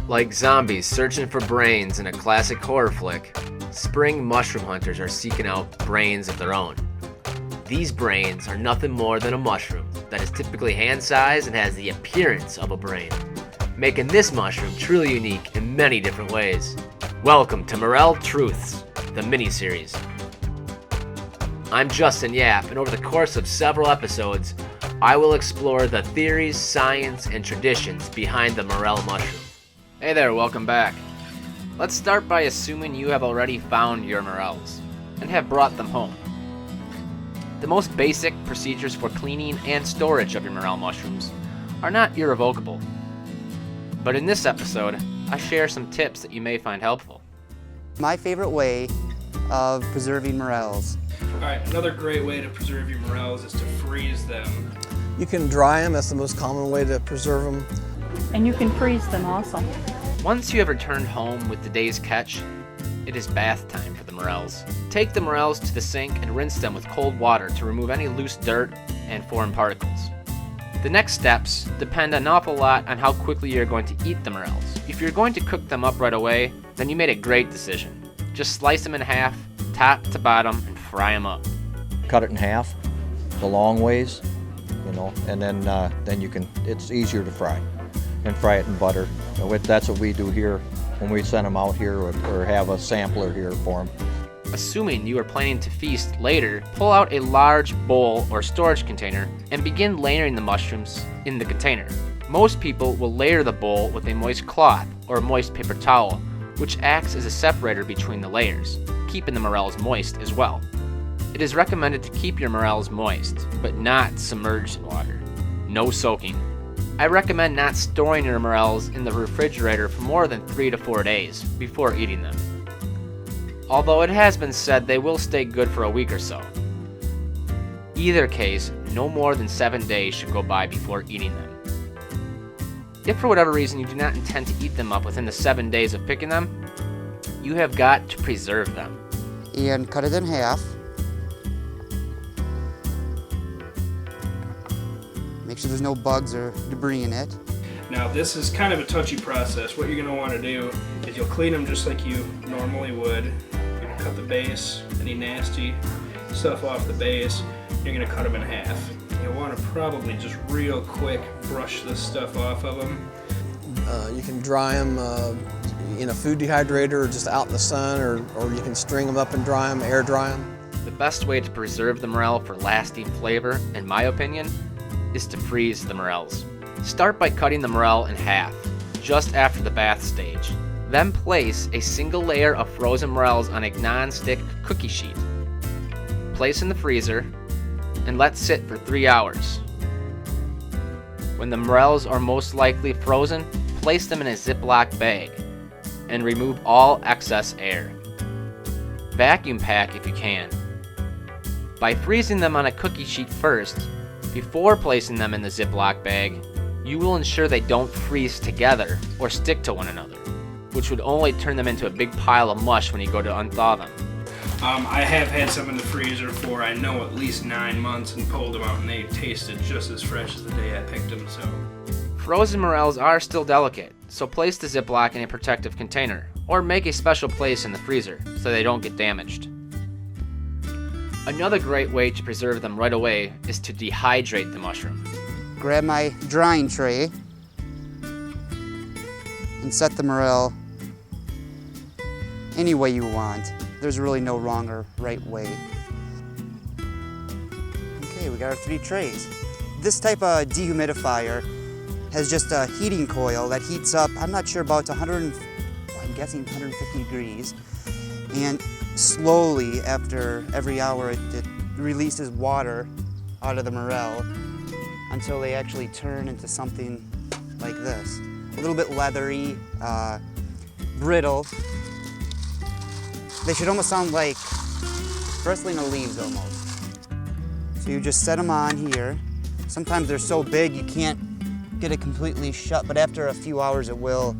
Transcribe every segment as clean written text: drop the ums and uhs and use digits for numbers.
Like zombies searching for brains in a classic horror flick, spring mushroom hunters are seeking out brains of their own. These brains are nothing more than a mushroom that is typically hand-sized and has the appearance of a brain, making this mushroom truly unique in many different ways. Welcome to Morel Truths, the mini-series. I'm Justin Yap, and over the course of several episodes, I will explore the theories, science, and traditions behind the Morel mushroom. Hey there, welcome back. Let's start by assuming you have already found your morels and have brought them home. The most basic procedures for cleaning and storage of your morel mushrooms are not irrevocable. But in this episode, I share some tips that you may find helpful. My favorite way of preserving morels. Alright, another great way to preserve your morels is to freeze them. You can dry them, that's the most common way to preserve them. And you can freeze them also. Once you have returned home with the day's catch, it is bath time for the morels. Take the morels to the sink and rinse them with cold water to remove any loose dirt and foreign particles. The next steps depend an awful lot on how quickly you're going to eat the morels. If you're going to cook them up right away, then you made a great decision. Just slice them in half, top to bottom, and fry them up. Cut it in half, the long ways, and then you can, it's easier to fry. And fry it in butter. That's what we do here when we send them out here or have a sampler here for them. Assuming you are planning to feast later, pull out a large bowl or storage container and begin layering the mushrooms in the container. Most people will layer the bowl with a moist cloth or a moist paper towel, which acts as a separator between the layers, keeping the morels moist as well. It is recommended to keep your morels moist, but not submerged in water. No soaking. I recommend not storing your morels in the refrigerator for more than 3 to 4 days before eating them. Although it has been said they will stay good for a week or so. Either case, no more than 7 days should go by before eating them. If for whatever reason you do not intend to eat them up within the 7 days of picking them, you have got to preserve them. And cut it in half. Make sure there's no bugs or debris in it. Now this is kind of a touchy process. What you're going to want to do is you'll clean them just like you normally would. You're going to cut the base, any nasty stuff off the base. You're going to cut them in half. You'll want to probably just real quick brush this stuff off of them. You can dry them in a food dehydrator or just out in the sun, or you can string them up and dry them, air dry them. The best way to preserve the morel for lasting flavor, in my opinion, is to freeze the morels. Start by cutting the morel in half, just after the bath stage. Then place a single layer of frozen morels on a non-stick cookie sheet. Place in the freezer and let sit for 3 hours. When the morels are most likely frozen, place them in a Ziploc bag and remove all excess air. Vacuum pack if you can. By freezing them on a cookie sheet first, before placing them in the Ziploc bag, you will ensure they don't freeze together or stick to one another, which would only turn them into a big pile of mush when you go to unthaw them. I have had some in the freezer for, I know, at least 9 months and pulled them out and they tasted just as fresh as the day I picked them, so. Frozen morels are still delicate, so place the Ziploc in a protective container, or make a special place in the freezer so they don't get damaged. Another great way to preserve them right away is to dehydrate the mushroom. Grab my drying tray and set the morel any way you want. There's really no wrong or right way. Okay, we got our 3 trays. This type of dehumidifier has just a heating coil that heats up, I'm not sure, about I'm guessing 150 degrees. And slowly, after every hour, it releases water out of the morel until they actually turn into something like this. A little bit leathery, brittle. They should almost sound like rustling of leaves almost. So you just set them on here. Sometimes they're so big you can't get it completely shut, but after a few hours they will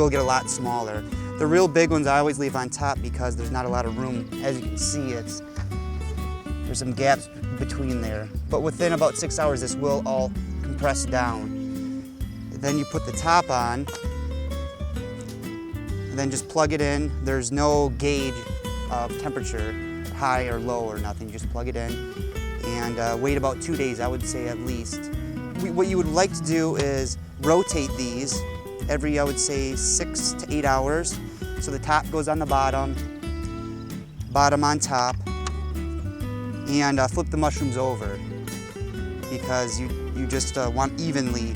get a lot smaller. The real big ones I always leave on top because there's not a lot of room. As you can see, there's some gaps between there. But within about 6 hours, this will all compress down. Then you put the top on, and then just plug it in. There's no gauge of temperature, high or low or nothing. You just plug it in and wait about 2 days, I would say at least. What you would like to do is rotate these every, I would say, 6 to 8 hours. So the top goes on the bottom, bottom on top, and flip the mushrooms over because you just want evenly.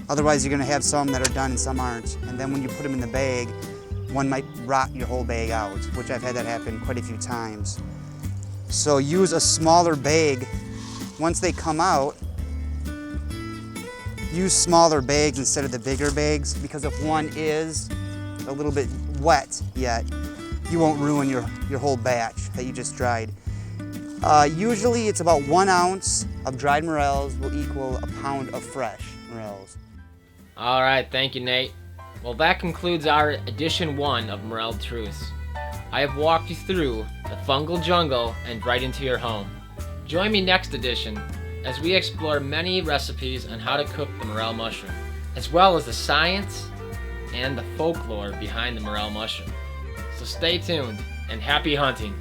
Otherwise you're gonna have some that are done and some aren't. And then when you put them in the bag, one might rot your whole bag out, which I've had that happen quite a few times. So use a smaller bag. Once they come out, use smaller bags instead of the bigger bags, because if one is a little bit wet yet, you won't ruin your whole batch that you just dried. Usually it's about 1 ounce of dried morels will equal a pound of fresh morels. All right, thank you, Nate. Well, that concludes our edition 1 of Morel Truths. I have walked you through the fungal jungle and right into your home. Join me next edition as we explore many recipes on how to cook the morel mushroom, as well as the science and the folklore behind the morel mushroom. So stay tuned and happy hunting.